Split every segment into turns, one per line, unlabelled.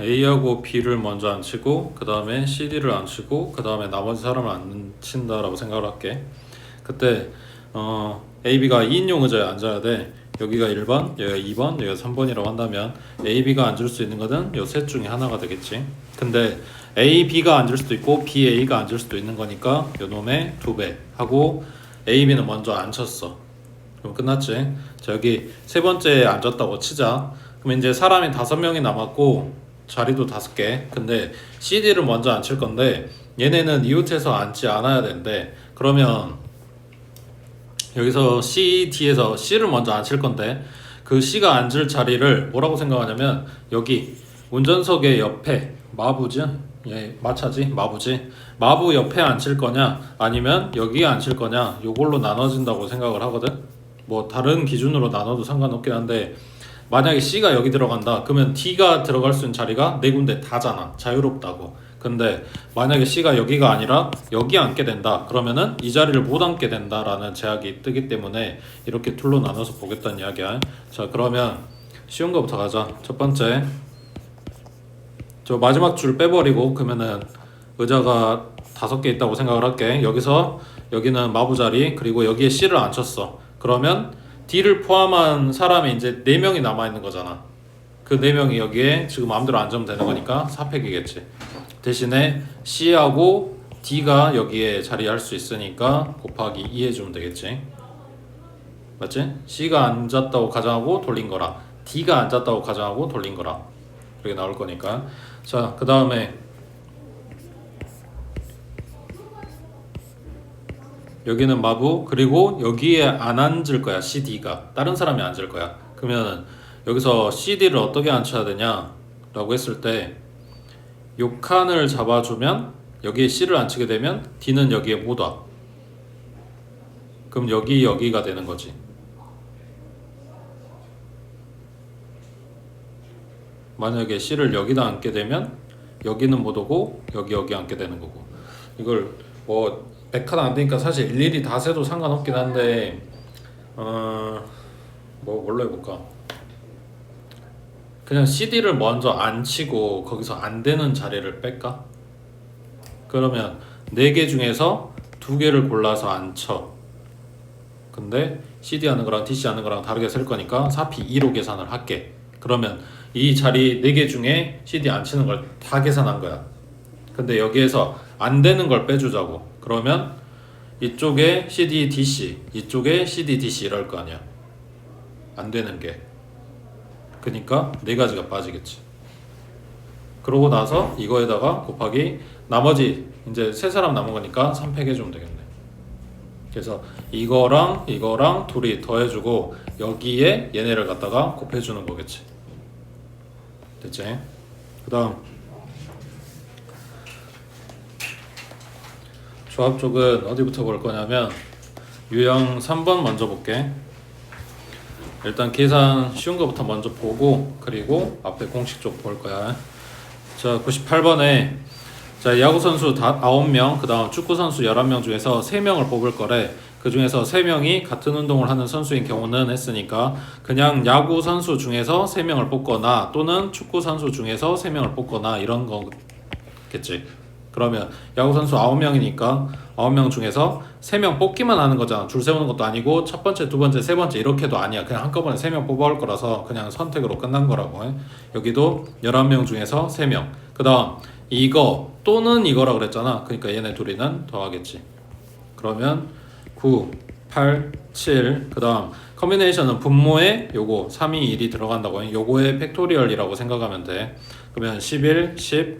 A하고 B를 먼저 안 치고 그 다음에 CD를 안 치고 그 다음에 나머지 사람을 안 친다라고 생각을 할게. 그때 A, B가 2인용 의자에 앉아야 돼. 여기가 1번, 여기가 2번, 여기가 3번이라고 한다면 A, B가 앉을 수 있는 것은 요 셋 중에 하나가 되겠지. 근데 A, B가 앉을 수도 있고 B, A가 앉을 수도 있는 거니까 요 놈의 2배 하고 A, B는 먼저 앉혔어. 그럼 끝났지. 자, 여기 세 번째에 앉았다고 치자. 그럼 이제 사람이 5명이 남았고 자리도 5개. 근데 CD를 먼저 앉힐 건데 얘네는 이웃에서 앉지 않아야 된대. 그러면 여기서 C, D에서 C를 먼저 앉힐 건데 그 C가 앉을 자리를 뭐라고 생각하냐면 여기 운전석의 옆에 마부지? 예, 마차지? 마부지? 마부 옆에 앉힐 거냐 아니면 여기에 앉힐 거냐 요걸로 나눠진다고 생각을 하거든. 뭐 다른 기준으로 나눠도 상관없긴 한데 만약에 C가 여기 들어간다 그러면 D가 들어갈 수 있는 자리가 4군데 다잖아. 자유롭다고. 근데 만약에 C가 여기가 아니라 여기 앉게 된다 그러면은 이 자리를 못 앉게 된다라는 제약이 뜨기 때문에 이렇게 둘로 나눠서 보겠다는 이야기야. 자, 그러면 쉬운 거부터 가자. 첫 번째, 저 마지막 줄 빼버리고 그러면은 의자가 5개 있다고 생각을 할게. 여기서 여기는 마부 자리 그리고 여기에 C를 앉혔어. 그러면 D를 포함한 사람이 이제 4명이 남아있는 거잖아. 그 4명이 여기에 지금 마음대로 앉으면 되는 거니까 4팩이겠지. 대신에 C하고 D가 여기에 자리할 수 있으니까 곱하기 2 해주면 되겠지. 맞지? C가 앉았다고 가정하고 돌린 거라 D가 앉았다고 가정하고 돌린 거라 이렇게 나올 거니까. 자, 그 다음에 여기는 마부 그리고 여기에 안 앉을 거야. CD가 다른 사람이 앉을 거야. 그러면 여기서 CD를 어떻게 앉혀야 되냐 라고 했을 때 요 칸을 잡아주면 여기에 C를 앉히게 되면 D는 여기에 못 와. 그럼 여기가 되는 거지. 만약에 C를 여기다 앉게 되면 여기는 못 오고 여기 앉게 되는 거고. 이걸 뭐 100칸 안 되니까 사실 일일이 다 세도 상관없긴 한데 뭐 뭘로 해볼까? 그냥 CD를 먼저 안 치고 거기서 안 되는 자리를 뺄까? 그러면 4개 중에서 2개를 골라서 안 쳐. 근데 CD 하는 거랑 DC 하는 거랑 다르게 쓸 거니까 4P 2로 계산을 할게. 그러면 이 자리 4개 중에 CD 안 치는 걸 다 계산한 거야. 근데 여기에서 안 되는 걸 빼주자고. 그러면 이쪽에 CD, DC, 이쪽에 CD, DC 이럴 거 아니야. 안 되는 게. 그러니까 4가지가 빠지겠지. 그러고 나서 이거에다가 곱하기 나머지 이제 3사람 남은 거니까 3팩 해주면 되겠네. 그래서 이거랑 둘이 더해주고 여기에 얘네를 갖다가 곱해주는 거겠지. 됐지? 그 다음 조합 쪽은 어디부터 볼 거냐면 유형 3번 먼저 볼게. 일단 계산 쉬운 거부터 먼저 보고 그리고 앞에 공식 쪽 볼 거야. 자, 98번에 자, 야구 선수 9명, 그 다음 축구 선수 11명 중에서 3명을 뽑을 거래. 그 중에서 3명이 같은 운동을 하는 선수인 경우는 했으니까 그냥 야구 선수 중에서 3명을 뽑거나 또는 축구 선수 중에서 3명을 뽑거나 이런 거겠지. 그러면 야구 선수 9명이니까 9명 중에서 3명 뽑기만 하는 거잖아. 줄 세우는 것도 아니고 첫 번째, 두 번째, 세 번째 이렇게도 아니야. 그냥 한꺼번에 3명 뽑아올 거라서 그냥 선택으로 끝난 거라고. 여기도 11명 중에서 3명. 그 다음 이거 또는 이거라 그랬잖아. 그러니까 얘네 둘이는 더하겠지. 그러면 9, 8, 7. 그 다음 커뮤니케이션은 분모에 요거 3, 2, 1이 들어간다고. 요거의 팩토리얼이라고 생각하면 돼. 그러면 11, 10,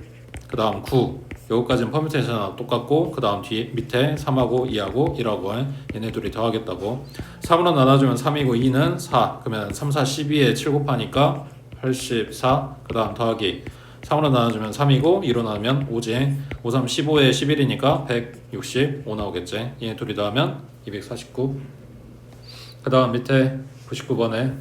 그 다음 9. 요거까지는 퍼뮤테이션하고 똑같고 그 다음 뒤에 밑에 3하고 2하고 1하고 얘네 둘이 더하겠다고. 3으로 나눠주면 3이고 2는 4. 그러면 3, 4, 12에 7 곱하니까 84. 그 다음 더하기 3으로 나눠주면 3이고 2로 나누면 5지. 5, 3, 15에 11이니까 165 나오겠지. 얘네 둘이 더하면 249. 그 다음 밑에 99번에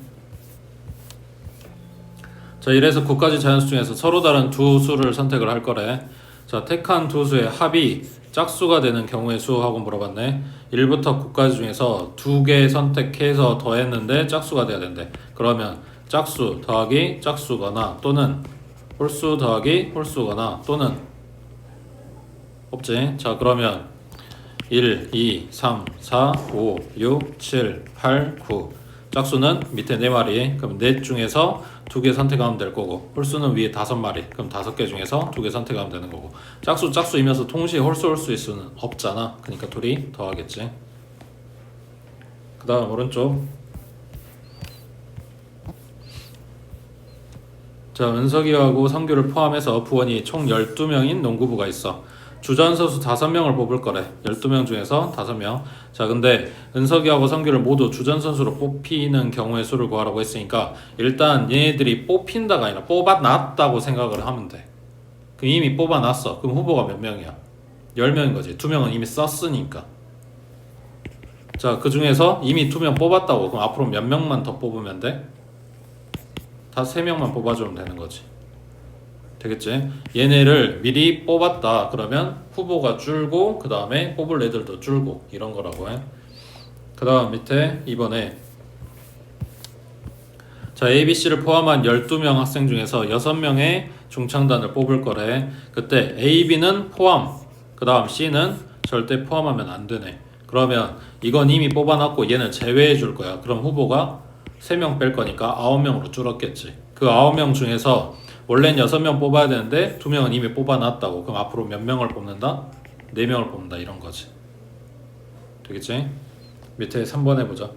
자, 이래서 9가지 자연수 중에서 서로 다른 두 수를 선택을 할 거래. 자, 택한 두 수의 합이 짝수가 되는 경우의 수하고 물어봤네. 1부터 9까지 중에서 2개 선택해서 더했는데 짝수가 돼야 된대. 그러면 짝수 더하기 짝수거나 또는 홀수 더하기 홀수거나 또는 없지. 자 그러면 1, 2, 3, 4, 5, 6, 7, 8, 9 짝수는 밑에 4마리 그럼 넷 중에서 2개 선택하면 될 거고 홀수는 위에 5마리 그럼 5개 중에서 2개 선택하면 되는 거고 짝수이면서 동시에 홀수일 수는 없잖아. 그러니까 둘이 더하겠지. 그 다음 오른쪽 자 은석이하고 성규를 포함해서 부원이 총 12명인 농구부가 있어. 주전 선수 5명을 뽑을 거래. 12명 중에서 5명. 자 근데 은석이하고 성규를 모두 주전 선수로 뽑히는 경우의 수를 구하라고 했으니까 일단 얘네들이 뽑힌다가 아니라 뽑아놨다고 생각을 하면 돼. 그럼 이미 뽑아놨어. 그럼 후보가 몇 명이야? 10명인 거지. 2명은 이미 썼으니까. 자 그 중에서 이미 2명 뽑았다고. 그럼 앞으로 몇 명만 더 뽑으면 돼? 다 3명만 뽑아주면 되는 거지. 되겠지? 얘네를 미리 뽑았다 그러면 후보가 줄고 그 다음에 뽑을 애들도 줄고 이런 거라고 해. 그 다음 밑에 이번에 자 ABC를 포함한 12명 학생 중에서 6명의 중창단을 뽑을 거래. 그때 AB는 포함 그 다음 C는 절대 포함하면 안 되네. 그러면 이건 이미 뽑아놨고 얘는 제외해 줄 거야. 그럼 후보가 3명 뺄 거니까 9명으로 줄었겠지. 그 9명 중에서 원래는 6명 뽑아야 되는데 2명은 이미 뽑아놨다고. 그럼 앞으로 몇 명을 뽑는다? 4명을 뽑는다 이런 거지. 되겠지? 밑에 3번 해보자.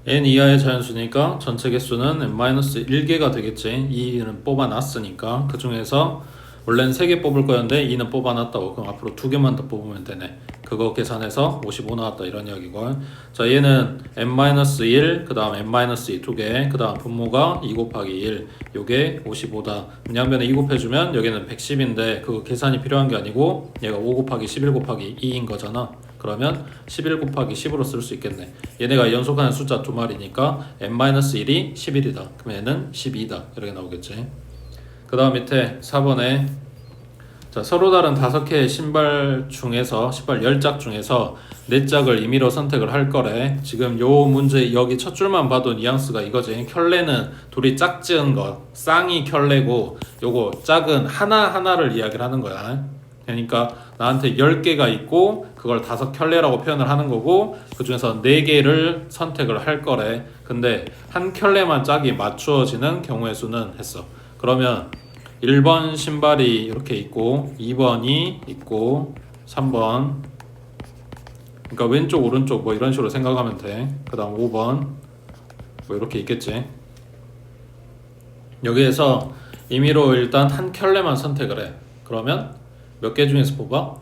n 이하의 자연수니까 전체 개수는 n-1개가 되겠지. 2는 뽑아놨으니까 그 중에서 원래는 3개 뽑을 거였는데 2는 뽑아놨다고. 그럼 앞으로 2개만 더 뽑으면 되네. 그거 계산해서 55 나왔다 이런 이야기고. 자 얘는 n-1 그 다음 n-2 2개 그 다음 분모가 2 곱하기 1 요게 55다. 양변에 2 곱해주면 여기는 110인데 그거 계산이 필요한 게 아니고 얘가 5 곱하기 11 곱하기 2인 거잖아. 그러면 11 곱하기 10으로 쓸 수 있겠네. 얘네가 연속하는 숫자 2마리니까 n-1이 11이다. 그럼 얘는 12다. 이렇게 나오겠지. 그 다음 밑에 4번에 자, 서로 다른 5개의 신발 중에서 신발 10짝 중에서 4짝을 임의로 선택을 할 거래. 지금 요 문제 여기 첫 줄만 봐도 뉘앙스가 이거지. 켤레는 둘이 짝지은 거 쌍이 켤레고 요거 짝은 하나하나를 이야기를 하는 거야. 그러니까 나한테 10개가 있고 그걸 5켤레라고 표현을 하는 거고 그 중에서 4개를 선택을 할 거래. 근데 한 켤레만 짝이 맞추어지는 경우의 수는 했어. 그러면 1번 신발이 이렇게 있고 2번이 있고 3번 그러니까 왼쪽 오른쪽 뭐 이런 식으로 생각하면 돼. 그 다음 5번 뭐 이렇게 있겠지. 여기에서 임의로 일단 한 켤레만 선택을 해. 그러면 몇 개 중에서 뽑아?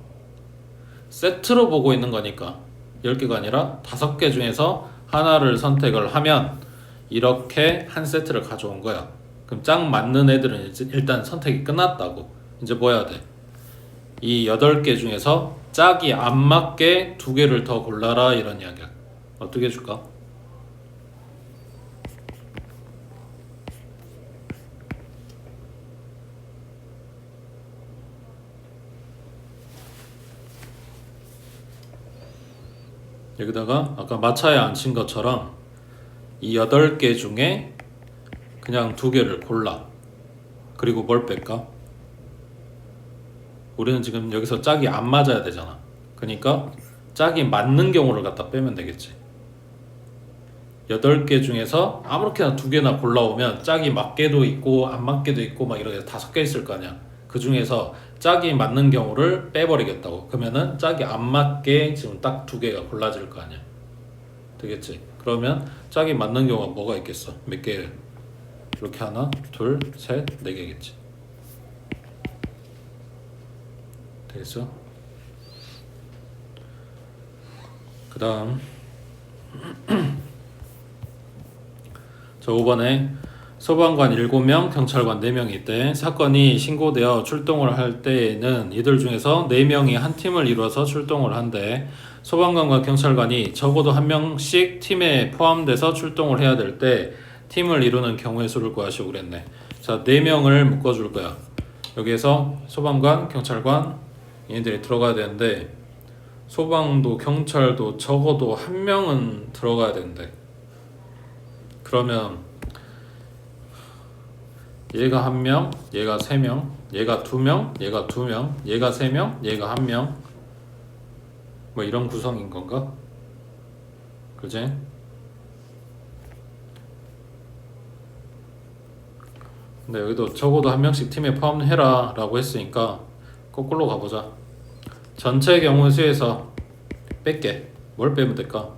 세트로 보고 있는 거니까 10개가 아니라 5개 중에서 하나를 선택을 하면 이렇게 한 세트를 가져온 거야. 그럼 짝 맞는 애들은 일단 선택이 끝났다고. 이제 뭐 해야 돼? 이 8개 중에서 짝이 안 맞게 2개를 더 골라라 이런 이야기야. 어떻게 해줄까? 여기다가 아까 마차에 앉힌 것처럼 이 8개 중에 그냥 2개를 골라. 그리고 뭘 뺄까? 우리는 지금 여기서 짝이 안 맞아야 되잖아. 그러니까 짝이 맞는 경우를 갖다 빼면 되겠지. 8개 중에서 아무렇게나 2개나 골라오면 짝이 맞게도 있고 안 맞게도 있고 막 이렇게 다 섞여 있을 거 아니야. 그 중에서 짝이 맞는 경우를 빼버리겠다고. 그러면은 짝이 안 맞게 지금 딱 2개가 골라질 거 아니야. 되겠지? 그러면 짝이 맞는 경우가 뭐가 있겠어? 몇 개? 이렇게 하나, 둘, 셋, 4개겠지. 되겠어? 그 다음 저 5번에 소방관 7명, 경찰관 4명이 있대. 사건이 신고되어 출동을 할 때에는 이들 중에서 4명이 한 팀을 이루어서 출동을 한대. 소방관과 경찰관이 적어도 한 명씩 팀에 포함돼서 출동을 해야 될 때 팀을 이루는 경우의 수를 구하시오 그랬네. 자, 4명을 묶어줄 거야. 여기에서 소방관, 경찰관 얘네들이 들어가야 되는데 소방도 경찰도 적어도 한 명은 들어가야 되는데 그러면 얘가 1명, 얘가 3명, 얘가 2명, 얘가 2명, 얘가 3명, 얘가 1명 뭐 이런 구성인 건가? 그지? 근데 여기도 적어도 한 명씩 팀에 포함해라 라고 했으니까 거꾸로 가보자. 전체 경우 수에서 뺄게. 뭘 빼면 될까?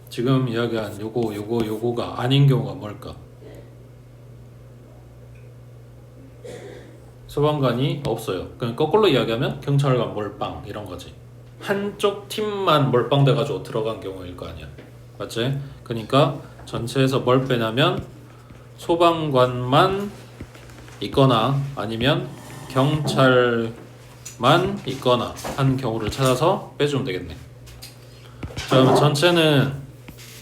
지금 이야기한 요거가 아닌 경우가 뭘까? 소방관이 없어요. 그냥 거꾸로 이야기하면 경찰관 몰빵 이런 거지. 한쪽 팀만 몰빵돼가지고 들어간 경우일 거 아니야. 맞지? 그러니까 전체에서 뭘 빼냐면 소방관만 있거나 아니면 경찰만 있거나 한 경우를 찾아서 빼주면 되겠네. 그러면 전체는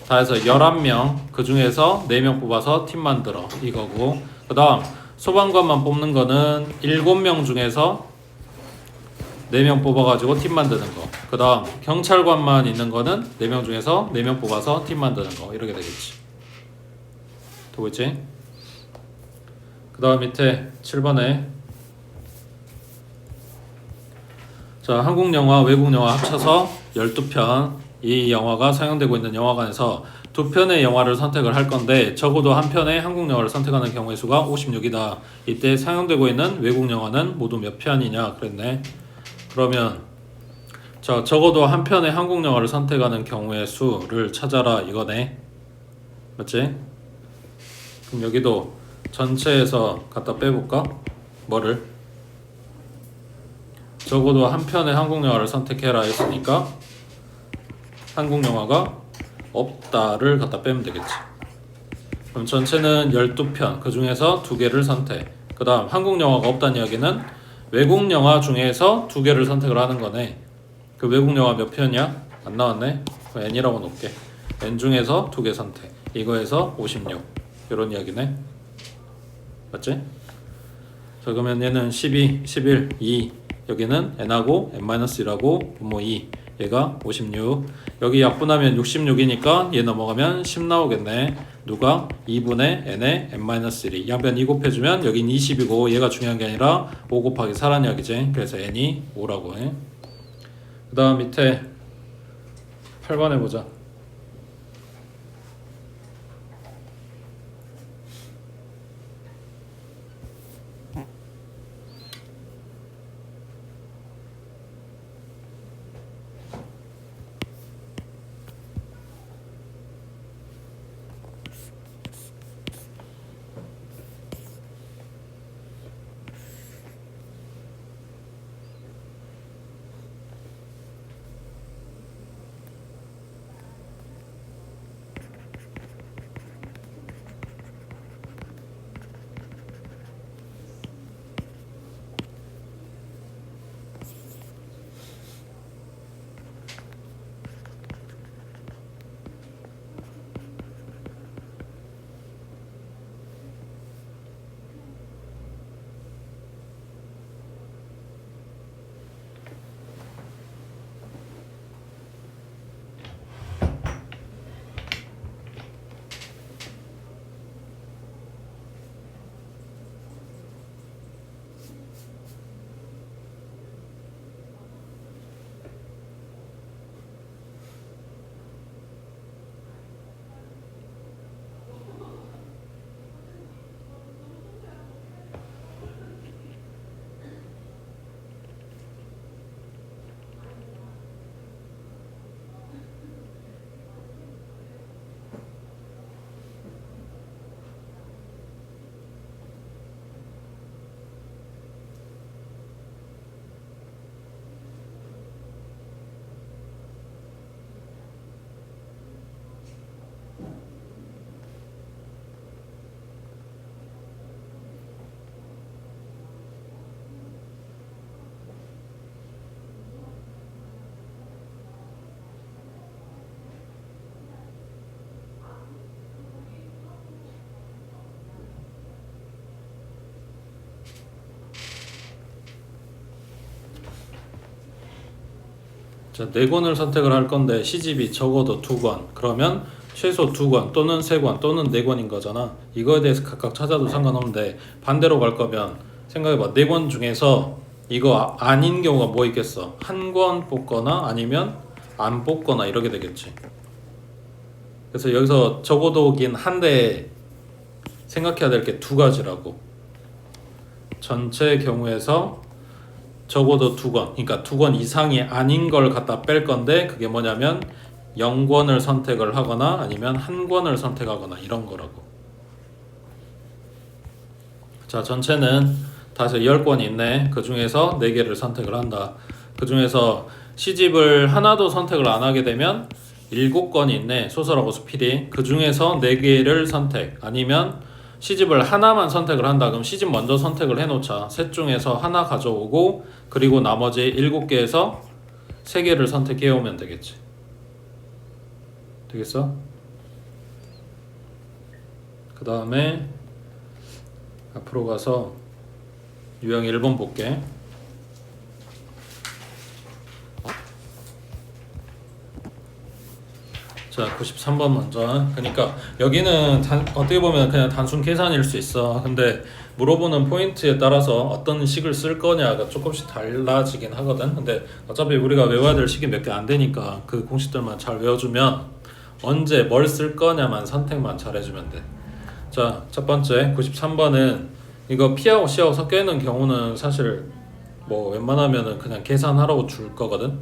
다 해서 11명, 그 중에서 4명 뽑아서 팀 만들어 이거고, 그 다음 소방관만 뽑는 거는 7명 중에서 4명 뽑아가지고 팀 만드는 거. 그 다음 경찰관만 있는 거는 4명 중에서 4명 뽑아서 팀 만드는 거. 이렇게 되겠지. 되고 있지? 그 다음 밑에 7번에 자, 한국 영화, 외국 영화 합쳐서 12편. 이 영화가 상영되고 있는 영화관에서 2편의 영화를 선택을 할 건데 적어도 한 편의 한국 영화를 선택하는 경우의 수가 56이다. 이때 상영되고 있는 외국 영화는 모두 몇 편이냐 그랬네. 그러면 자, 적어도 한 편의 한국 영화를 선택하는 경우의 수를 찾아라 이거네. 맞지? 그럼 여기도 전체에서 갖다 빼볼까? 뭐를? 적어도 한 편의 한국 영화를 선택해라 했으니까 한국 영화가 없다를 갖다 빼면 되겠지. 그럼 전체는 12편, 그 중에서 2개를 선택. 그 다음 한국 영화가 없다는 이야기는 외국 영화 중에서 2개를 선택을 하는 거네. 그 외국 영화 몇 편이야? 안 나왔네? N이라고 놓을게. N 중에서 2개 선택. 이거에서 56. 이런 이야기네. 맞지? 자, 그러면 얘는 12, 11, 2. 여기는 N하고 N-1라고 분모 2. 얘가 56. 여기 약분하면 66이니까 얘 넘어가면 10 나오겠네. 누가? 2분의 n의 n-1이. 양변 2 곱해주면 여긴 20이고 얘가 중요한 게 아니라 5 곱하기 4라는 이야기지. 그래서 n이 5라고 해. 그 다음 밑에 8번 해보자. 자, 4권을 선택을 할 건데 시집이 적어도 2권, 그러면 최소 2권 또는 3권 또는 4권인 거잖아. 이거에 대해서 각각 찾아도 상관없는데, 반대로 갈 거면 생각해봐. 4권 중에서 이거 아닌 경우가 뭐 있겠어? 한 권 뽑거나 아니면 안 뽑거나 이렇게 되겠지. 그래서 여기서 적어도긴 한데 생각해야 될 게 2가지라고. 전체 경우에서 적어도 2권, 그러니까 2권 이상이 아닌 걸 갖다 뺄 건데, 그게 뭐냐면 0권을 선택을 하거나 아니면 1권을 선택하거나 이런 거라고. 자, 전체는 다시 10권이 있네. 그 중에서 4개를 선택을 한다. 그 중에서 시집을 하나도 선택을 안 하게 되면 7권이 있네. 소설하고 수필이. 그 중에서 4개를 선택, 아니면 시집을 하나만 선택을 한다. 그럼 시집 먼저 선택을 해놓자. 셋 중에서 하나 가져오고, 그리고 나머지 7개에서 3개를 선택해오면 되겠지. 되겠어? 그 다음에 앞으로 가서 유형 1번 볼게. 자, 93번 먼저. 그러니까 여기는 어떻게 보면 그냥 단순 계산일 수 있어. 근데 물어보는 포인트에 따라서 어떤 식을 쓸 거냐가 조금씩 달라지긴 하거든. 근데 어차피 우리가 외워야 될 식이 몇 개 안 되니까 그 공식들만 잘 외워주면 언제 뭘 쓸 거냐만 선택만 잘 해주면 돼. 자, 첫 번째 93번은 이거 P하고 C하고 섞여 있는 경우는 사실 뭐 웬만하면은 그냥 계산하라고 줄 거거든.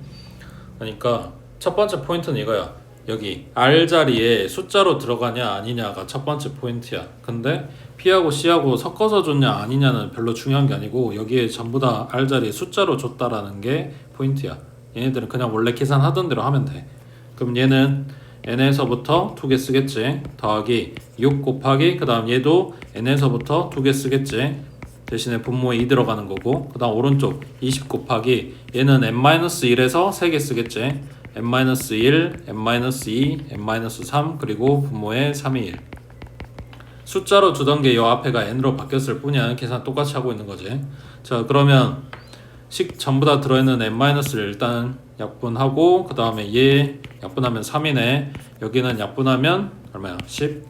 그러니까 첫 번째 포인트는 이거야. 여기 R 자리에 숫자로 들어가냐 아니냐가 첫 번째 포인트야. 근데 P하고 C하고 섞어서 줬냐 아니냐는 별로 중요한 게 아니고, 여기에 전부 다 R 자리에 숫자로 줬다라는 게 포인트야. 얘네들은 그냥 원래 계산하던 대로 하면 돼. 그럼 얘는 n에서부터 2개 쓰겠지. 더하기 6 곱하기, 그 다음 얘도 n에서부터 2개 쓰겠지. 대신에 분모에 2 들어가는 거고, 그 다음 오른쪽 20 곱하기, 얘는 n-1에서 3개 쓰겠지. n-1, n-2, n-3, 그리고 분모에 3이 1. 숫자로 주던 게 요 앞에가 n으로 바뀌었을 뿐이야. 계산 똑같이 하고 있는 거지. 자, 그러면 식 전부 다 들어있는 n-를 일단 약분하고, 그 다음에 얘 약분하면 3이네. 여기는 약분하면 얼마야? 10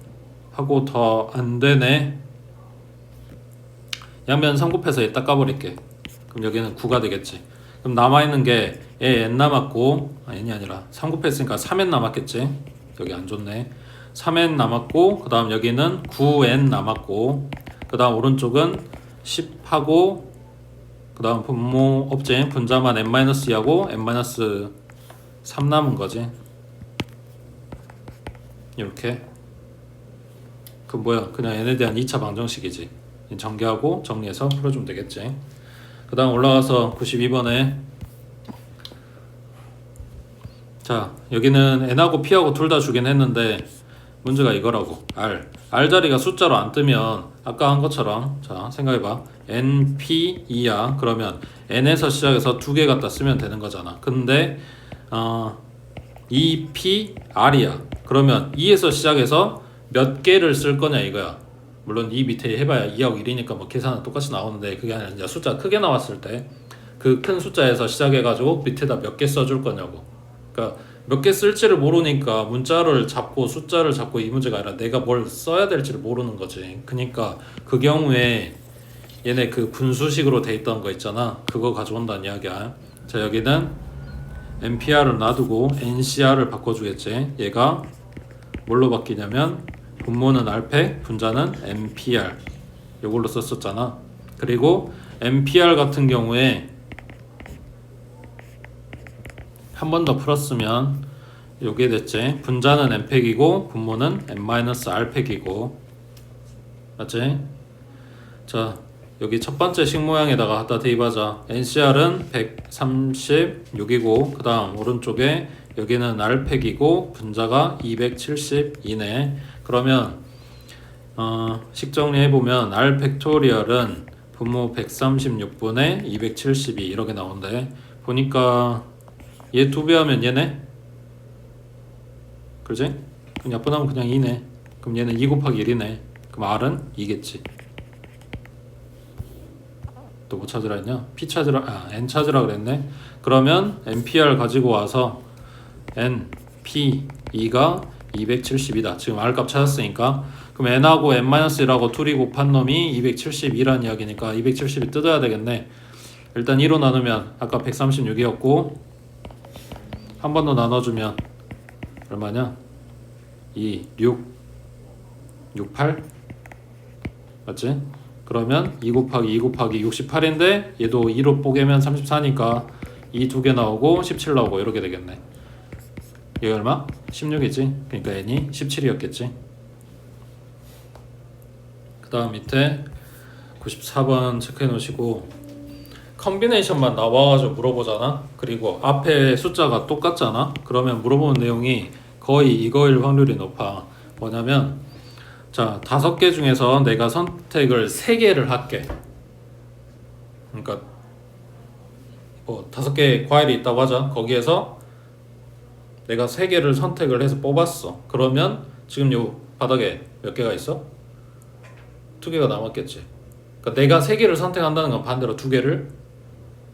하고 더 안되네. 양변 3 곱해서 얘 닦아버릴게. 그럼 여기는 9가 되겠지. 그럼 남아있는 게 얘 n 남았고, n이 아니라 3 곱했으니까 3n 남았겠지. 여기 안 좋네. 3n 남았고, 그 다음 여기는 9n 남았고, 그 다음 오른쪽은 10하고, 그 다음 분모 없지. 분자만 n-2하고 n-3 남은 거지. 이렇게. 그 뭐야, 그냥 n에 대한 2차 방정식이지. 전개하고 정리해서 풀어주면 되겠지. 그 다음 올라가서 92번에, 자, 여기는 n하고 p하고 둘 다 주긴 했는데 문제가 이거라고. R 자리가 숫자로 안 뜨면 아까 한 것처럼, 자 생각해봐. n, p, 2야. 그러면 n에서 시작해서 2개 갖다 쓰면 되는 거잖아. 근데 2, p, r이야. 그러면 2에서 시작해서 몇 개를 쓸 거냐 이거야. 물론 이 밑에 해봐야 2하고 1이니까 뭐 계산은 똑같이 나오는데, 그게 아니라 이제 숫자 크게 나왔을 때 그 큰 숫자에서 시작해가지고 밑에다 몇 개 써줄 거냐고. 그러니까 몇 개 쓸지를 모르니까 문자를 잡고 숫자를 잡고 이 문제가 아니라 내가 뭘 써야 될지를 모르는 거지. 그러니까 그 경우에 얘네 그 분수식으로 돼 있던 거 있잖아. 그거 가져온다는 이야기야. 자, 여기는 NPR을 놔두고 NCR을 바꿔주겠지. 얘가 뭘로 바뀌냐면 분모는 R팩, 분자는 NPR. 요걸로 썼었잖아. 그리고 NPR 같은 경우에 한 번 더 풀었으면 요게 됐지. 분자는 n팩이고 분모는 n-r팩이고, 맞지? 자, 여기 첫 번째 식 모양에다가 갖다 대입하자. NCR은 136이고, 그 다음 오른쪽에 여기는 r팩이고 분자가 272네. 그러면 식 정리해보면 r 팩토리얼은 분모 136분의 272 이렇게 나온대. 보니까 얘 2배 하면 얘네? 그렇지? 그럼 약분하면 그냥 2네. 그럼 얘는 2 곱하기 1이네. 그럼 R은 2겠지. 또 뭐 찾으라 했냐? P 찾으라, N 찾으라 그랬네. 그러면 NPR 가지고 와서 N, P, E가 270이다. 지금 R값 찾았으니까. 그럼 N하고 N-1하고 둘이 곱한 놈이 272란 이야기니까 270이 뜯어야 되겠네. 일단 2로 나누면 아까 136이었고 한 번 더 나눠주면 얼마냐? 2, 6, 68 맞지? 그러면 2 곱하기 2 곱하기 68인데 얘도 2로 뽀개면 34니까 2 두 개 나오고 17 나오고 이렇게 되겠네. 얘 얼마? 16이지. 그러니까 n이 17이었겠지. 그 다음 밑에 94번 체크해 놓으시고 컨비네이션만 나와가지고 물어보잖아. 그리고 앞에 숫자가 똑같잖아. 그러면 물어보는 내용이 거의 이거일 확률이 높아. 뭐냐면 자 5개 중에서 내가 선택을 3개를 할게. 그러니까 뭐 5개 과일이 있다고 하자. 거기에서 내가 3개를 선택을 해서 뽑았어. 그러면 지금 요 바닥에 몇 개가 있어? 2개가 남았겠지. 그러니까 내가 3개를 선택한다는 건 반대로 2개를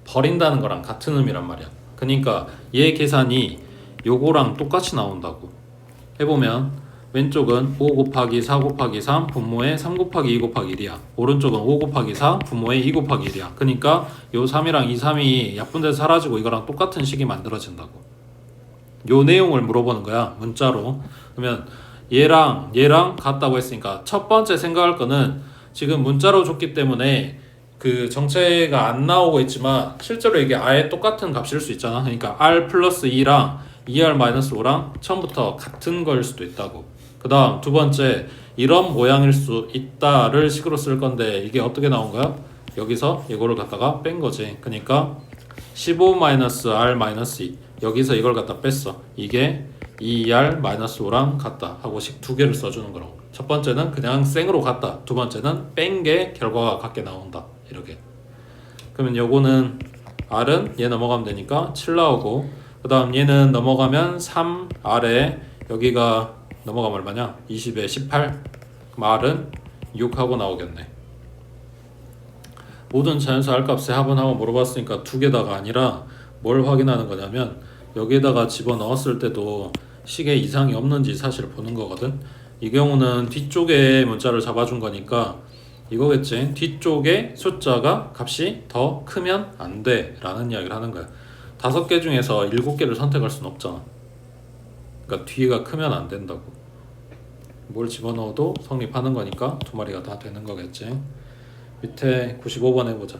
버린다는 거랑 같은 의미란 말이야. 그러니까 얘 계산이 요거랑 똑같이 나온다고. 해보면 왼쪽은 5 곱하기 4 곱하기 3 분모에 3 곱하기 2 곱하기 1이야. 오른쪽은 5 곱하기 4 분모에 2 곱하기 1이야. 그러니까 요 3이랑 이 3이 약분돼서 사라지고 이거랑 똑같은 식이 만들어진다고. 요 내용을 물어보는 거야 문자로. 그러면 얘랑 같다고 했으니까 첫 번째 생각할 거는 지금 문자로 줬기 때문에 그 정체가 안 나오고 있지만 실제로 이게 아예 똑같은 값일 수 있잖아. 그러니까 R 플러스 2랑 2R-5랑 처음부터 같은 거일 수도 있다고. 그 다음 두 번째 이런 모양일 수 있다를 식으로 쓸 건데 이게 어떻게 나온 거야? 여기서 이거를 갖다가 뺀 거지. 그러니까 15-R-2 여기서 이걸 갖다 뺐어. 이게 2R-5랑 같다 하고 식 두 개를 써주는 거라고. 첫 번째는 그냥 생으로 같다. 두 번째는 뺀 게 결과가 같게 나온다. 이렇게. 그러면 요거는 R은 얘 넘어가면 되니까 7 나오고 그 다음 얘는 넘어가면 3 아래 여기가 넘어가면 얼마냐? 20에 18 그럼 R은 6하고 나오겠네. 모든 자연수 R값의 합은 하고 물어봤으니까 두 개다가 아니라 뭘 확인하는 거냐면 여기에다가 집어넣었을 때도 식에 이상이 없는지 사실 보는 거거든. 이 경우는 뒤쪽에 문자를 잡아준 거니까 이거겠지. 뒤쪽에 숫자가 값이 더 크면 안 돼 라는 이야기를 하는 거야. 5개 중에서 7개를 선택할 순 없잖아. 그러니까 뒤가 크면 안 된다고. 뭘 집어넣어도 성립하는 거니까 두 마리가 다 되는 거겠지. 밑에 95번 해보자.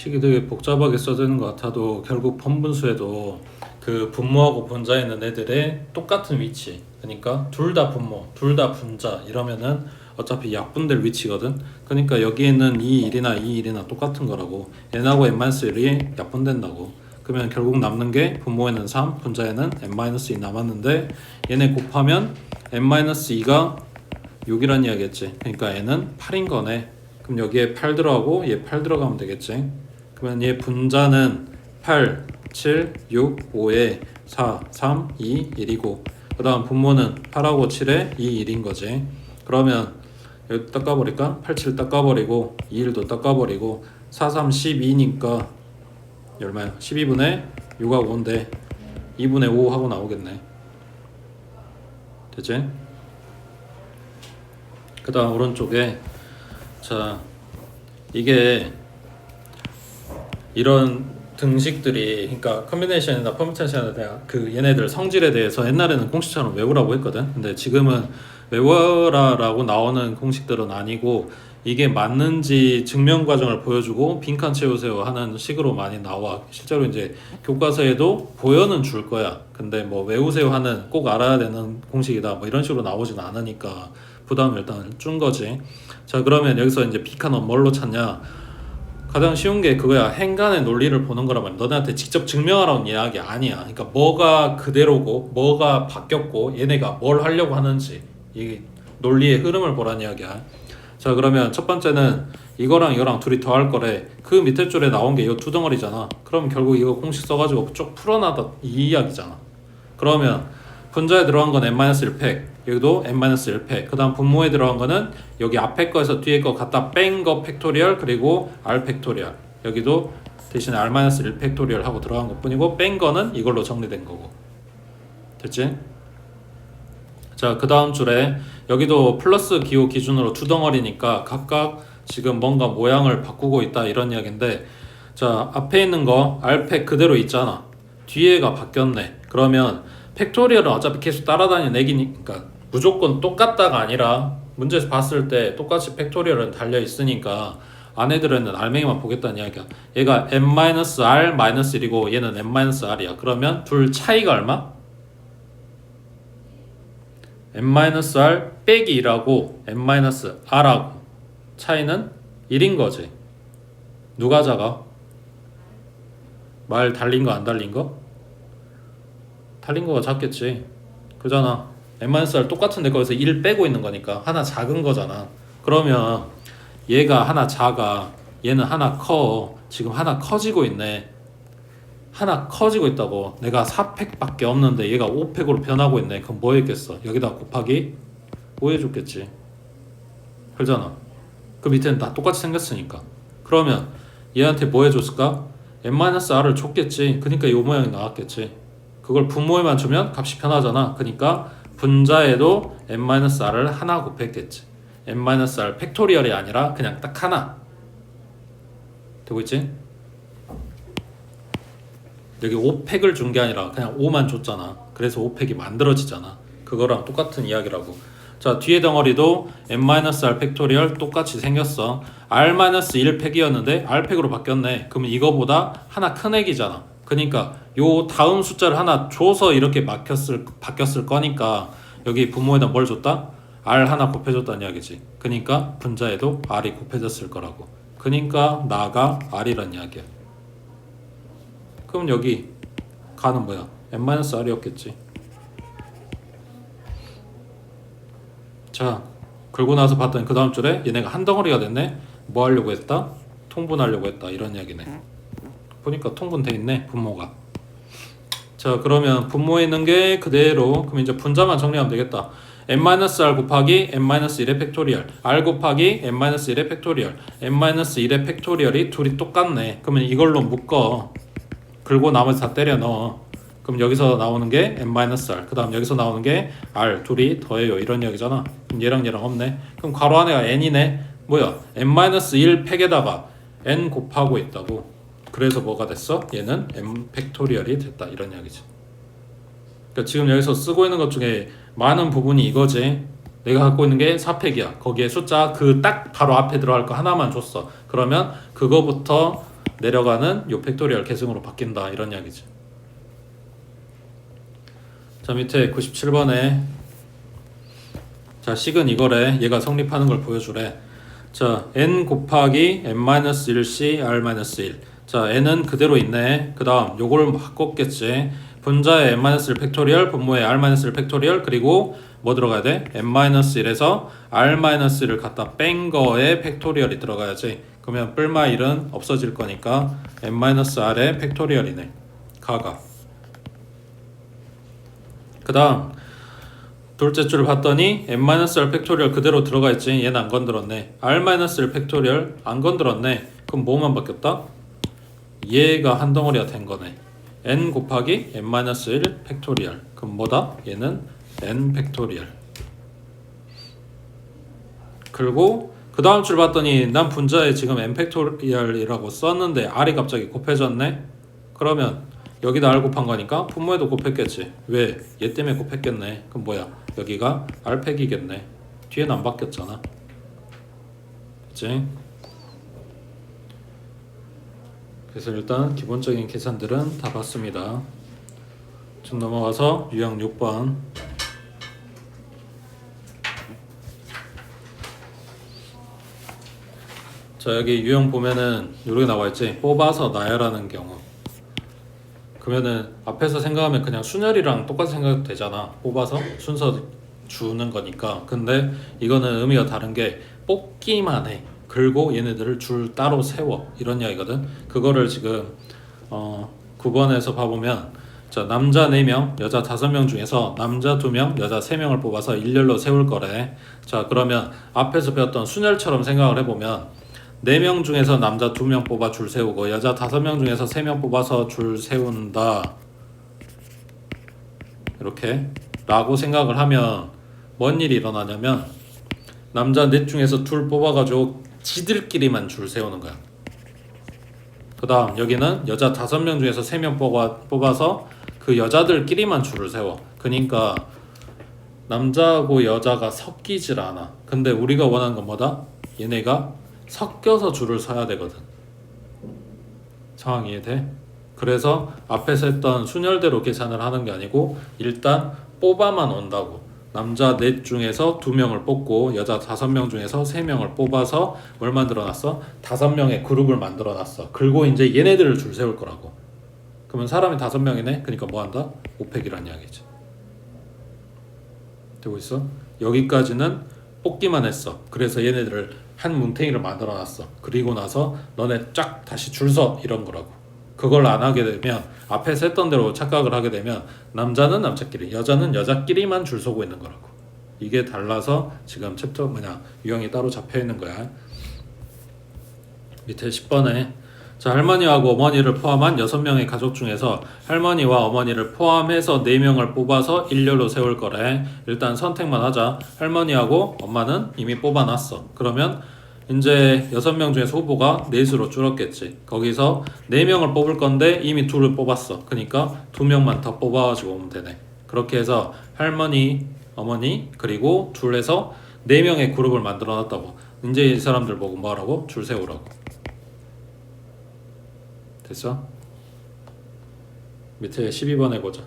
식이 되게 복잡하게 써지는 것 같아도 결국 번분수에도 그 분모하고 분자에 있는 애들의 똑같은 위치, 그러니까 둘 다 분모, 둘 다 분자 이러면은 어차피 약분될 위치거든. 그러니까 여기에는 이 1이나 이 1이나 똑같은 거라고. n하고 n-1이 약분된다고. 그러면 결국 남는 게 분모에는 3, 분자에는 n-2 남았는데 얘네 곱하면 n-2가 6이란 이야기겠지. 그러니까 n은 8인 거네. 그럼 여기에 8 들어가고 얘 8 들어가면 되겠지. 그러면 얘 분자는 8, 7, 6, 5에 4, 3, 2, 1이고 그 다음 분모는 8하고 7에 2, 1인 거지. 그러면 여기 닦아버릴까? 8, 7 닦아버리고 2, 1도 닦아버리고 4, 3, 12니까 얼마야? 12분의 6하고 5인데 2분의 5 하고 나오겠네. 됐지? 그 다음 오른쪽에 자 이게 이런 등식들이 그러니까 컨비네이션이나 퍼뮤테이션에 대한 그 얘네들 성질에 대해서 옛날에는 공식처럼 외우라고 했거든. 근데 지금은 외워라라고 나오는 공식들은 아니고 이게 맞는지 증명 과정을 보여주고 빈칸 채우세요 하는 식으로 많이 나와. 실제로 이제 교과서에도 보여는 줄 거야. 근데 뭐 외우세요 하는 꼭 알아야 되는 공식이다 뭐 이런 식으로 나오진 않으니까 부담을 일단 준 거지. 자 그러면 여기서 이제 빈칸은 뭘로 찾냐? 가장 쉬운 게 그거야. 행간의 논리를 보는 거라면 너네한테 직접 증명하라는 이야기 아니야. 그러니까 뭐가 그대로고 뭐가 바뀌었고 얘네가 뭘 하려고 하는지 이 논리의 흐름을 보라는 이야기야. 자 그러면 첫 번째는 이거랑 이거랑 둘이 더할 거래. 그 밑에 줄에 나온 게 이 두 덩어리잖아. 그럼 결국 이거 공식 써가지고 쭉 풀어놔다 이 이야기잖아. 그러면 분자에 들어간 건 n-1팩, 여기도 n-1팩. 그 다음 분모에 들어간 거는 여기 앞에 거에서 뒤에 거 갖다 뺀 거 팩토리얼 그리고 r 팩토리얼. 여기도 대신에 r-1 팩토리얼 하고 들어간 것 뿐이고 뺀 거는 이걸로 정리된 거고. 됐지? 자, 그 다음 줄에 여기도 플러스 기호 기준으로 두 덩어리니까 각각 지금 뭔가 모양을 바꾸고 있다 이런 이야기인데 자, 앞에 있는 거 r팩 그대로 있잖아. 뒤에가 바뀌었네. 그러면 팩토리얼은 어차피 계속 따라다니는 애기니까 무조건 똑같다가 아니라 문제에서 봤을 때 똑같이 팩토리얼은 달려 있으니까 안에들은 r맹이만 보겠다는 이야기야. 얘가 n-r-1이고 얘는 n-r이야. 그러면 둘 차이가 얼마? n-r 빼기 2라고 n-r하고 차이는 1인 거지. 누가 작아? 말 달린 거 안 달린 거? 달린 거가 작겠지. 그잖아. n-r 똑같은데 거기서 1 빼고 있는 거니까 하나 작은 거잖아. 그러면 얘가 하나 작아. 얘는 하나 커. 지금 하나 커지고 있네. 하나 커지고 있다고. 내가 4팩밖에 없는데 얘가 5팩으로 변하고 있네. 그럼 뭐 했겠어? 여기다 곱하기 5 해줬겠지. 그러잖아. 그 밑에는 다 똑같이 생겼으니까. 그러면 얘한테 뭐 해줬을까? n-r을 줬겠지. 그러니까 이 모양이 나왔겠지. 그걸 분모에만 주면 값이 변하잖아. 그러니까 분자에도 n-r을 하나 곱했겠지. n-r 팩토리얼이 아니라 그냥 딱 하나. 되고 있지? 여기 5팩을 준 게 아니라 그냥 5만 줬잖아. 그래서 5팩이 만들어지잖아. 그거랑 똑같은 이야기라고. 자, 뒤에 덩어리도 n-r 팩토리얼 똑같이 생겼어. r-1 팩이었는데 r 팩으로 바뀌었네. 그러면 이거보다 하나 큰 액이잖아. 그러니까 요 다음 숫자를 하나 줘서 이렇게 바뀌었을 거니까 여기 분모에다 뭘 줬다? r 하나 곱해줬다는 이야기지. 그러니까 분자에도 r이 곱해졌을 거라고. 그러니까 나가 r이란 이야기야. 그럼 여기 가는 뭐야? n-r이었겠지. 자, 긁고 나서 봤더니 그 다음 줄에 얘네가 한 덩어리가 됐네. 뭐 하려고 했다? 통분하려고 했다 이런 이야기네. 보니까 통분돼 있네 분모가. 자 그러면 분모에 있는 게 그대로. 그럼 이제 분자만 정리하면 되겠다. n-r 곱하기 n-1의 팩토리얼, r 곱하기 n-1의 팩토리얼, n-1의 팩토리얼이 둘이 똑같네. 그러면 이걸로 묶어. 긁고 나머지 다 때려 넣어. 그럼 여기서 나오는 게 n-r, 그 다음 여기서 나오는 게 r, 둘이 더해요 이런 이야기잖아. 그럼 얘랑 얘랑 없네. 그럼 괄호 안에가 n이네. 뭐야? n-1 팩에다가 n 곱하고 있다고. 그래서 뭐가 됐어? 얘는 n 팩토리얼이 됐다 이런 이야기지. 그러니까 지금 여기서 쓰고 있는 것 중에 많은 부분이 이거지. 내가 갖고 있는 게 4팩이야. 거기에 숫자 그 딱 바로 앞에 들어갈 거 하나만 줬어. 그러면 그거부터 내려가는 요 팩토리얼 계승으로 바뀐다 이런 이야기지. 자 밑에 97번에 자 식은 이거래. 얘가 성립하는 걸 보여주래. 자 n 곱하기 n-1c r-1. 자 n은 그대로 있네. 그 다음 요걸 바꿨겠지. 분자에 n-1 팩토리얼, 분모에 r-1 팩토리얼, 그리고 뭐 들어가야 돼? n-1에서 r-1을 갖다 뺀 거에 팩토리얼이 들어가야지. 그러면 뿔마 1은 없어질 거니까 n-r의 팩토리얼이네. 가가. 그 다음 둘째 줄 봤더니 n-r 팩토리얼 그대로 들어가 있지. 얘는 안 건드렸네. r-1 팩토리얼 안 건드렸네. 그럼 뭐만 바뀌었다? 얘가 한 덩어리가 된 거네. n 곱하기 n-1 팩토리얼. 그럼 뭐다? 얘는 n 팩토리얼. 그리고 그 다음 줄 봤더니 난 분자에 지금 n 팩토리얼이라고 썼는데 r이 갑자기 곱해졌네. 그러면 여기다 r 곱한 거니까 분모에도 곱했겠지. 왜? 얘 때문에 곱했겠네. 그럼 뭐야? 여기가 r팩이겠네. 뒤에는 안 바뀌었잖아. 그치? 그래서 일단 기본적인 계산들은 다 봤습니다. 좀 넘어가서 유형 6번. 자 여기 유형 보면은 요렇게 나와있지. 뽑아서 나열하는 경우. 그러면은 앞에서 생각하면 그냥 순열이랑 똑같이 생각해도 되잖아. 뽑아서 순서 주는 거니까. 근데 이거는 의미가 다른 게 뽑기만 해. 그리고 얘네들을 줄 따로 세워. 이런 이야기거든. 그거를 지금 9번에서 봐보면 자 남자 4명, 여자 5명 중에서 남자 2명, 여자 3명을 뽑아서 일렬로 세울 거래. 자 그러면 앞에서 배웠던 순열처럼 생각을 해보면 4명 중에서 남자 2명 뽑아 줄 세우고 여자 5명 중에서 3명 뽑아서 줄 세운다. 이렇게 라고 생각을 하면 뭔 일이 일어나냐면 남자 넷 중에서 둘 뽑아가지고 지들끼리만 줄 세우는 거야. 그 다음 여기는 여자 5명 중에서 3명 뽑아서 그 여자들끼리만 줄을 세워. 그러니까 남자하고 여자가 섞이질 않아. 근데 우리가 원하는 건 뭐다? 얘네가 섞여서 줄을 서야 되거든. 상황 이해돼? 그래서 앞에서 했던 순열대로 계산을 하는 게 아니고 일단 뽑아만 온다고. 남자 넷 중에서 2명을 뽑고 여자 5명 중에서 3명을 뽑아서 뭘 만들어놨어? 5명의 그룹을 만들어놨어. 그리고 이제 얘네들을 줄 세울 거라고. 그러면 사람이 5명이네? 그러니까 뭐 한다? 5팩이란 이야기지. 되고 있어? 여기까지는 뽑기만 했어. 그래서 얘네들을 한 뭉탱이를 만들어놨어. 그리고 나서 너네 쫙 다시 줄 서 이런 거라고. 그걸 안 하게 되면 앞에서 했던 대로 착각을 하게 되면 남자는 남자끼리, 여자는 여자끼리만 줄 서고 있는 거라고. 이게 달라서 지금 챕터 유형이 따로 잡혀 있는 거야. 밑에 10번에 자 할머니하고 어머니를 포함한 6명의 가족 중에서 할머니와 어머니를 포함해서 4명을 뽑아서 일렬로 세울 거래. 일단 선택만 하자. 할머니하고 엄마는 이미 뽑아놨어. 그러면 이제 6명 중에서 후보가 4수로 줄었겠지. 거기서 4명을 뽑을 건데 이미 2를 뽑았어. 그러니까 2명만 더 뽑아가지고 오면 되네. 그렇게 해서 할머니, 어머니 그리고 둘에서 4명의 그룹을 만들어 놨다고. 이제 이 사람들 보고 뭐하라고? 줄 세우라고. 됐어? 밑에 12번 해보자.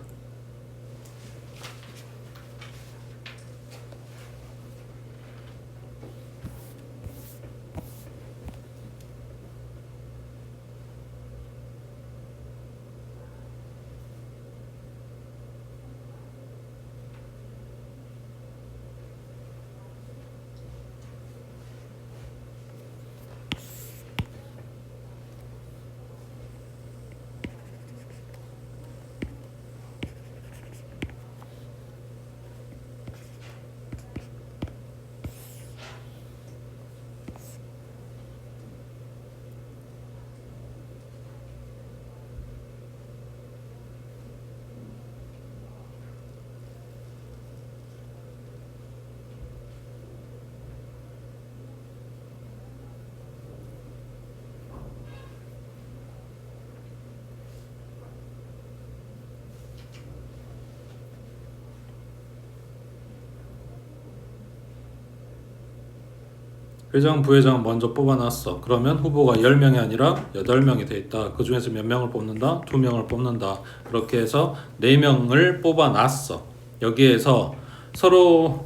회장, 부회장 먼저 뽑아놨어. 그러면 후보가 10명이 아니라 8명이 돼 있다. 그 중에서 몇 명을 뽑는다? 2명을 뽑는다. 그렇게 해서 4명을 뽑아놨어. 여기에서 서로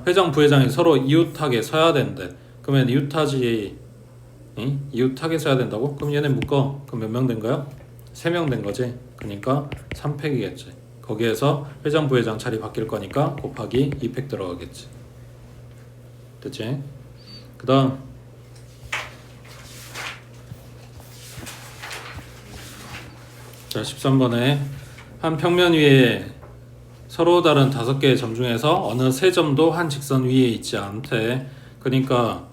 회장, 부회장이 서로 이웃하게 서야 된대. 그러면 이웃하지, 응? 이웃하게 서야 된다고? 그럼 얘네 묶어. 그럼 몇 명 된 거야? 3명 된 거지. 그러니까 3팩이겠지. 거기에서 회장, 부회장 자리 바뀔 거니까 곱하기 2팩 들어가겠지. 됐지? 그 다음 자 13번에 한 평면 위에 서로 다른 5개의 점 중에서 어느 3점도 한 직선 위에 있지 않대. 그러니까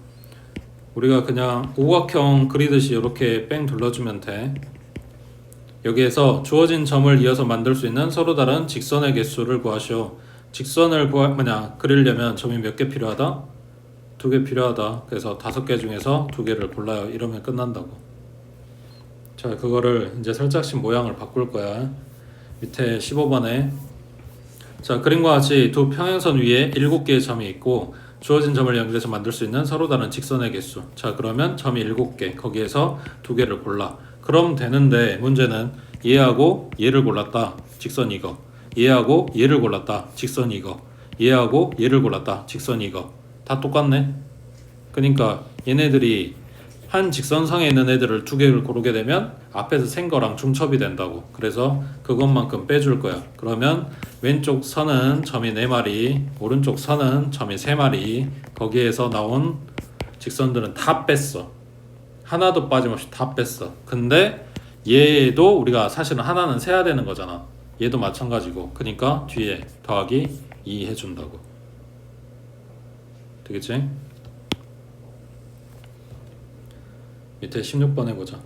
우리가 그냥 오각형 그리듯이 이렇게 뺑 둘러주면 돼. 여기에서 주어진 점을 이어서 만들 수 있는 서로 다른 직선의 개수를 구하시오. 직선을 그리려면 점이 몇 개 필요하다? 2개 필요하다. 그래서 5개 중에서 2개를 골라요. 이러면 끝난다고. 자, 그거를 이제 살짝씩 모양을 바꿀 거야. 밑에 15번에 자, 그림과 같이 두 평행선 위에 7개의 점이 있고 주어진 점을 연결해서 만들 수 있는 서로 다른 직선의 개수. 자, 그러면 점이 7개. 거기에서 2개를 골라. 그럼 되는데 문제는 얘하고 얘를 골랐다. 직선 이거. 얘하고 얘를 골랐다. 직선 이거. 얘하고 얘를 골랐다. 직선 이거. 다 똑같네. 그러니까 얘네들이 한 직선상에 있는 애들을 2개를 고르게 되면 앞에서 센 거랑 중첩이 된다고. 그래서 그것만큼 빼줄 거야. 그러면 왼쪽 선은 점이 4마리, 오른쪽 선은 점이 3마리. 거기에서 나온 직선들은 다 뺐어. 하나도 빠짐없이 다 뺐어. 근데 얘도 우리가 사실은 하나는 세야 되는 거잖아. 얘도 마찬가지고. 그러니까 뒤에 더하기 2 해준다고. 되겠지? 밑에 16번 해보자.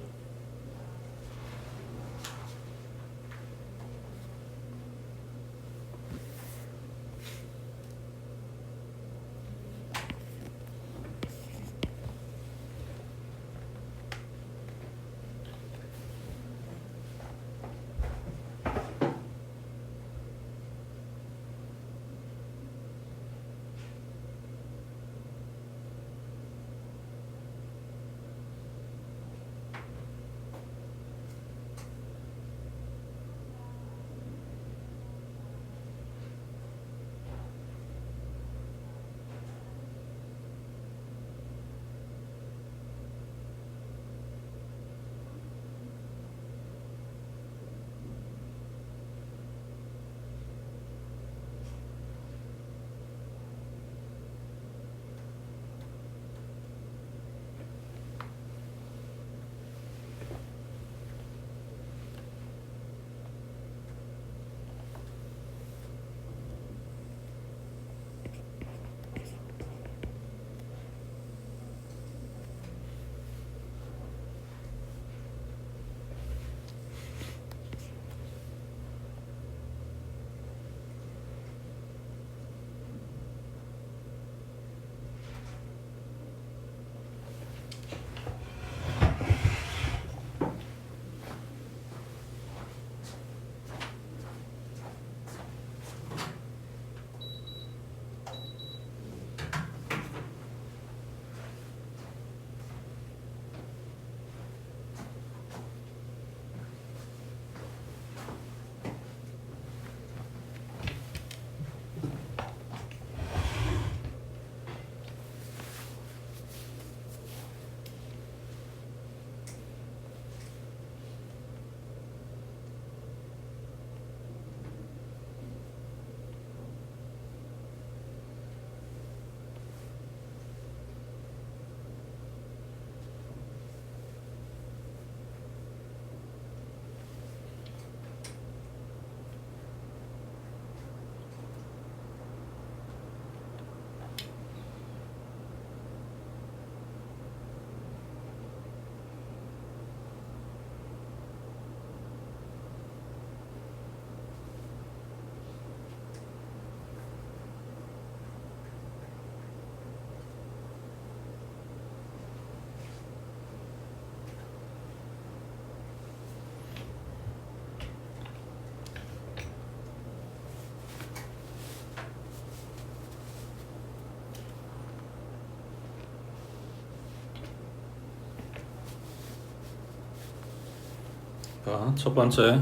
자, 첫 번째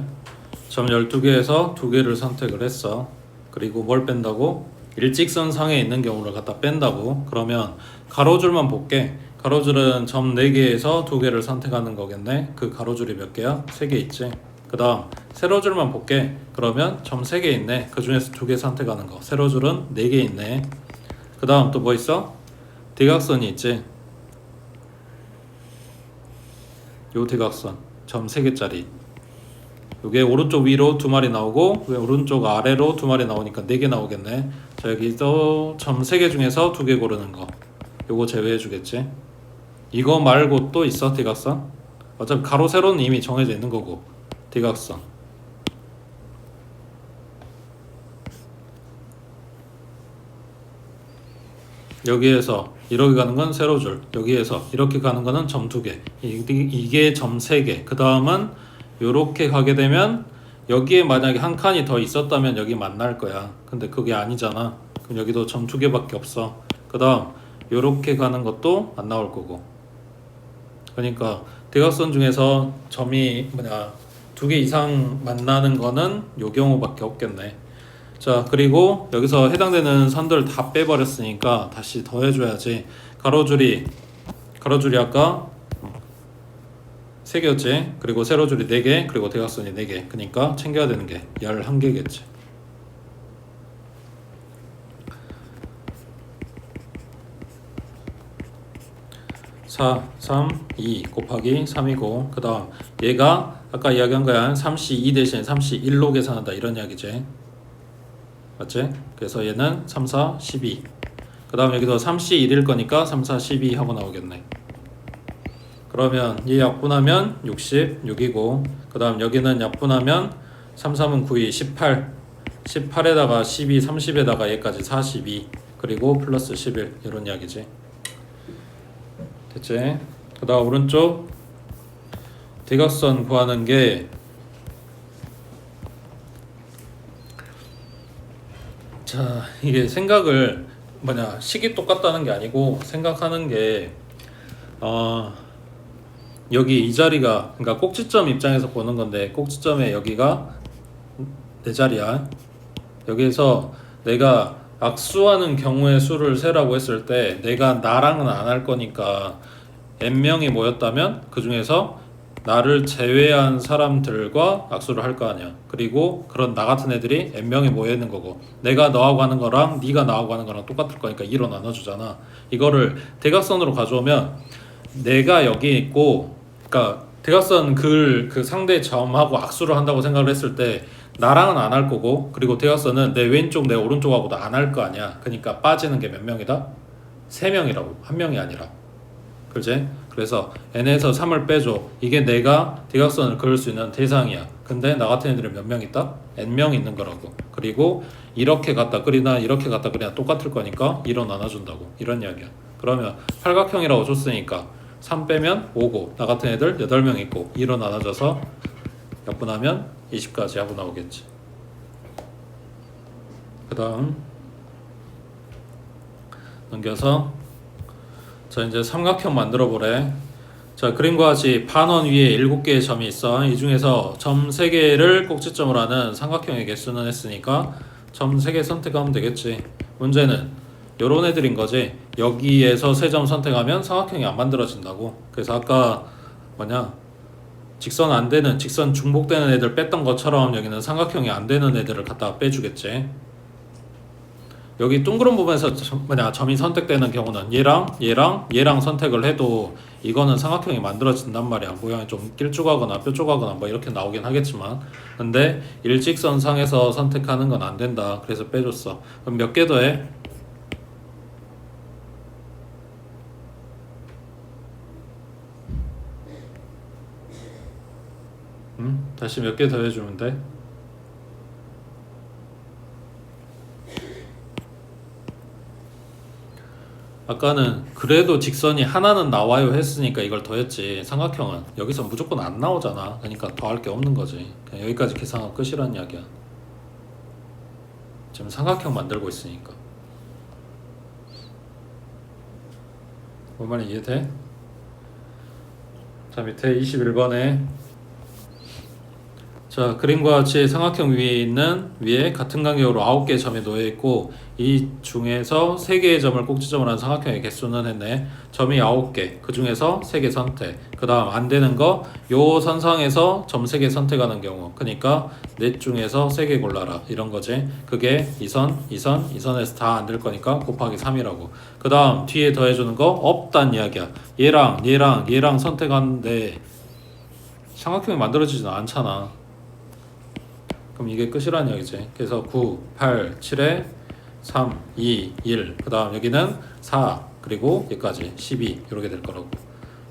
점 12개에서 2개를 선택을 했어. 그리고 뭘 뺀다고? 일직선 상에 있는 경우를 갖다 뺀다고. 그러면 가로줄만 볼게. 가로줄은 점 4개에서 2개를 선택하는 거겠네. 그 가로줄이 몇 개야? 3개 있지. 그 다음 세로줄만 볼게. 그러면 점 3개 있네. 그 중에서 2개 선택하는 거. 세로줄은 4개 있네. 그 다음 또 뭐 있어? 대각선이 있지. 요 대각선 점 3개짜리. 요게 오른쪽 위로 2마리 나오고 오른쪽 아래로 2마리 나오니까 4개 나오겠네. 자, 여기도 점 3개 중에서 2개 고르는 거. 요거 제외해 주겠지. 이거 말고 또 있어 대각선? 어차피 가로 세로는 이미 정해져 있는 거고. 대각선 여기에서 이렇게 가는 건 세로줄, 여기에서 이렇게 가는 거는 점 2개, 이게 점 3개. 그 다음은 요렇게 가게 되면 여기에 만약에 한 칸이 더 있었다면 여기 만날 거야. 근데 그게 아니잖아. 그럼 여기도 점 2개밖에 없어. 그 다음 요렇게 가는 것도 안 나올 거고. 그러니까 대각선 중에서 점이 2개 이상 만나는 거는 요 경우밖에 없겠네. 자, 그리고 여기서 해당되는 선들 다 빼버렸으니까 다시 더해줘야지. 가로줄이 아까 3개였지. 그리고 세로줄이 4개, 그리고 대각선이 4개. 그러니까 챙겨야 되는 게 11개겠지. (4, 3, 2) 곱하기 3이고, 그 다음 얘가 아까 이야기한 거야. 3C2 대신 3C1로 계산한다 이런 이야기지. 맞지? 그래서 얘는 3, 4, 12. 그 다음 여기도 3C1일 거니까 3, 4, 12 하고 나오겠네. 그러면 얘 약분하면 66이고, 그 다음 여기는 약분하면 3, 3은 9, 2, 18. 18에다가 12, 30에다가 얘까지 42. 그리고 플러스 11 이런 이야기지. 됐지? 그 다음 오른쪽 대각선 구하는 게, 자, 이게 생각을 식이 똑같다는 게 아니고 생각하는 게 여기 이 자리가, 그러니까 꼭지점 입장에서 보는 건데, 꼭지점에 여기가 내 자리야. 여기에서 내가 악수하는 경우의 수를 세라고 했을 때 내가 나랑은 안 할 거니까 n명이 모였다면 그 중에서 나를 제외한 사람들과 악수를 할 거 아니야. 그리고 그런 나 같은 애들이 n명이 모여 있는 거고, 내가 너하고 하는 거랑 네가 나하고 하는 거랑 똑같을 거니까 2로 나눠주잖아. 이거를 대각선으로 가져오면 내가 여기 있고, 그러니까 대각선 그 상대 점하고 악수를 한다고 생각을 했을 때 나랑은 안 할 거고, 그리고 대각선은 내 왼쪽 내 오른쪽하고도 안 할 거 아니야. 그러니까 빠지는 게 몇 명이다? 3명이라고. 1명이 아니라. 그렇지? 그래서 n에서 3을 빼줘. 이게 내가 대각선을 그을 수 있는 대상이야. 근데 나 같은 애들은 몇 명 있다? n명 있는 거라고. 그리고 이렇게 갖다 그리나 이렇게 갖다 그리나 똑같을 거니까 2로 나눠준다고. 이런 이야기야. 그러면 팔각형이라고 줬으니까 3 빼면 5고, 나 같은 애들 8명 있고 2로 나눠져서 약분하면 20까지 하고 나오겠지. 그 다음 넘겨서, 자, 이제 삼각형 만들어 보래. 자, 그림과 같이 반원 위에 7개의 점이 있어. 이 중에서 점 3개를 꼭지점으로 하는 삼각형의 개수는 했으니까 점 3개 선택하면 되겠지. 문제는 요런 애들인 거지. 여기에서 3점 선택하면 삼각형이 안 만들어진다고. 그래서 아까 직선 안 되는, 직선 중복되는 애들 뺐던 것처럼 여기는 삼각형이 안 되는 애들을 갖다가 빼주겠지. 여기 둥그런 부분에서 점이 선택되는 경우는 얘랑 선택을 해도 이거는 삼각형이 만들어진단 말이야. 모양이 좀 길쭉하거나 뾰족하거나 뭐 이렇게 나오긴 하겠지만, 근데 일직선 상에서 선택하는 건 안 된다. 그래서 빼줬어. 그럼 몇 개 더해? 다시 몇 개 더해주면 돼? 아까는 그래도 직선이 하나는 나와요 했으니까 이걸 더했지. 삼각형은 여기서 무조건 안 나오잖아. 그러니까 더할 게 없는 거지. 그냥 여기까지 계산하고 끝이란 이야기야. 지금 삼각형 만들고 있으니까. 뭔 말인지 이해돼? 자, 밑에 21번에 자, 그림과 같이 삼각형 위에 같은 간격으로 9개의 점이 놓여 있고 이 중에서 3개의 점을 꼭지점으로 한 삼각형의 개수는 했네. 점이 9개. 그 중에서 3개 선택. 그다음 안 되는 거 요 선상에서 점 3개 선택하는 경우. 그러니까 넷 중에서 3개 골라라. 이런 거지. 그게 2선에서 다 안 될 거니까 곱하기 3이라고. 그다음 뒤에 더해 주는 거 없단 이야기야. 얘랑 선택하는데 삼각형이 만들어지지는 않잖아. 그럼 이게 끝이라는 이야기지. 그래서 9, 8, 7에 3, 2, 1. 그 다음 여기는 4, 그리고 여기까지 12 이렇게 될 거라고.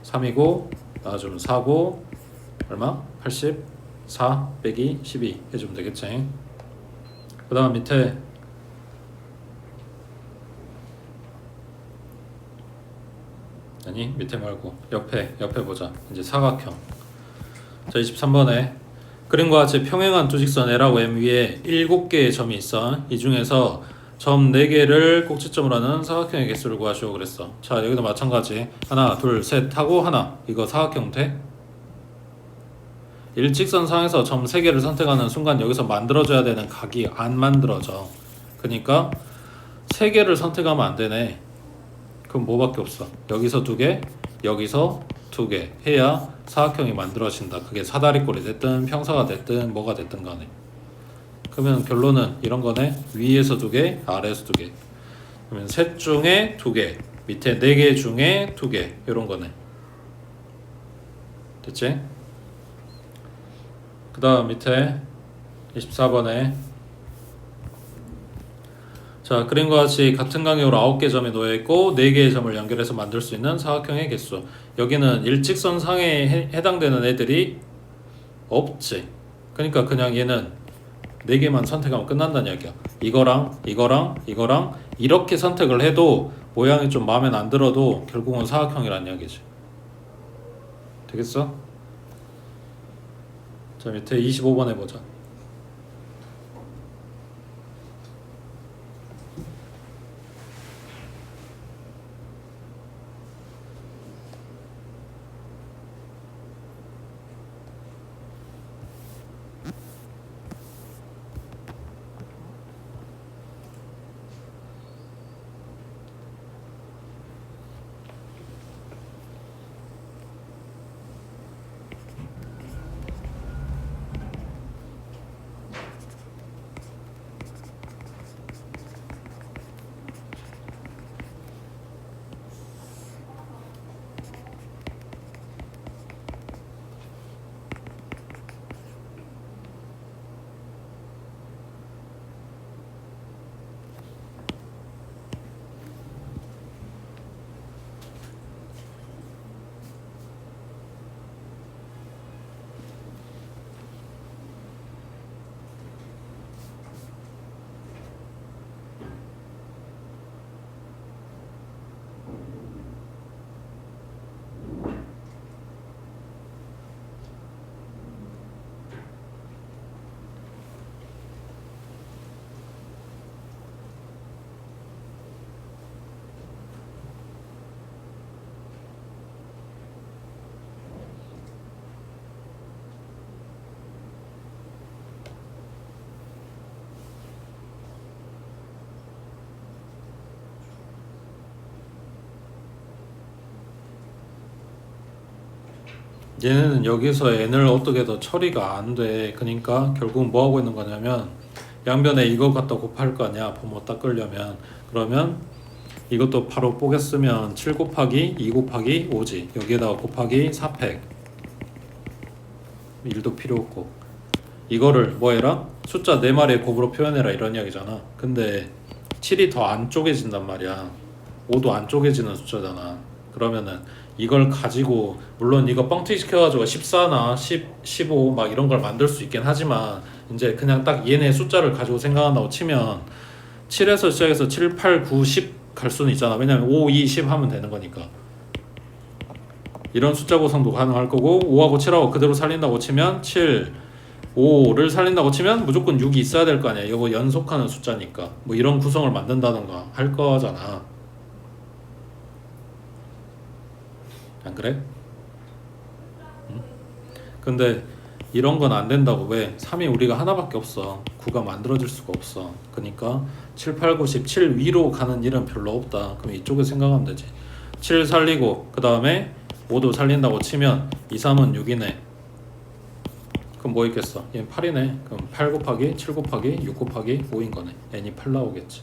3이고 나와주면 4고 얼마? 84 빼기 12 해주면 되겠지. 그 다음 밑에 아니 밑에 말고 옆에 보자. 이제 사각형. 자 23번에 그림과 같이 평행한 두 직선 L하고 M 위에 7개의 점이 있어. 이 중에서 점 4개를 꼭지점으로 하는 사각형의 개수를 구하시오 그랬어. 자 여기도 마찬가지. 하나 둘 셋 하고 하나. 이거 사각형 돼? 일직선상에서 점 3개를 선택하는 순간 여기서 만들어져야 되는 각이 안 만들어져. 그러니까 3개를 선택하면 안 되네. 그럼 뭐밖에 없어. 여기서 2개, 여기서 2개 해야 사각형이 만들어진다. 그게 사다리꼴이 됐든 평사가 됐든 뭐가 됐든 간에. 그러면 결론은 이런 거네. 위에서 2개, 아래에서 2개. 그러면 셋 중에 2개, 밑에 4개 중에 2개 이런 거네. 됐지? 그 다음 밑에 24번에 자 그림과 같이 같은 간격으로 9개 점이 놓여있고 4개의 점을 연결해서 만들 수 있는 사각형의 개수. 여기는 일직선상에 해당되는 애들이 없지. 그러니까 그냥 얘는 4개만 선택하면 끝난다는 이야기야. 이거랑 이렇게 선택을 해도 모양이 좀 마음에 안 들어도 결국은 사각형이란 이야기지. 되겠어? 자 밑에 25번 해보자. 얘는 여기서 n을 어떻게 더 처리가 안 돼. 그러니까 결국 뭐 하고 있는 거냐면 양변에 이거 갖다 곱할 거 아니야. 부모 닦으려면. 그러면 이것도 바로 뽀개 쓰면 7 곱하기 2 곱하기 5지. 여기에다가 곱하기 4팩. 1도 필요 없고. 이거를 뭐 해라? 숫자 4마리의 곱으로 표현해라 이런 이야기잖아. 근데 7이 더 안 쪼개진단 말이야. 5도 안 쪼개지는 숫자잖아. 그러면은 이걸 가지고 물론 이거 뻥튀기 시켜가지고 14나 10, 15 막 이런 걸 만들 수 있긴 하지만 이제 그냥 딱 얘네 숫자를 가지고 생각한다고 치면 7에서 시작해서 7, 8, 9, 10 갈 수는 있잖아. 왜냐면 5, 2, 10 하면 되는 거니까. 이런 숫자 구성도 가능할 거고 5하고 7하고 그대로 살린다고 치면 7, 5를 살린다고 치면 무조건 6이 있어야 될 거 아니야. 이거 연속하는 숫자니까 뭐 이런 구성을 만든다던가 할 거잖아. 안 그래? 응? 근데 이런 건 안 된다고. 왜? 3이 우리가 하나밖에 없어. 9가 만들어질 수가 없어. 그러니까 7, 8, 9, 10, 7 위로 가는 일은 별로 없다. 그럼 이쪽에 생각하면 되지. 7 살리고 그 다음에 5도 살린다고 치면 2, 3은 6이네. 그럼 뭐 있겠어? 얘는 8이네. 그럼 8 곱하기 7 곱하기 6 곱하기 5인 거네. n이 8 나오겠지.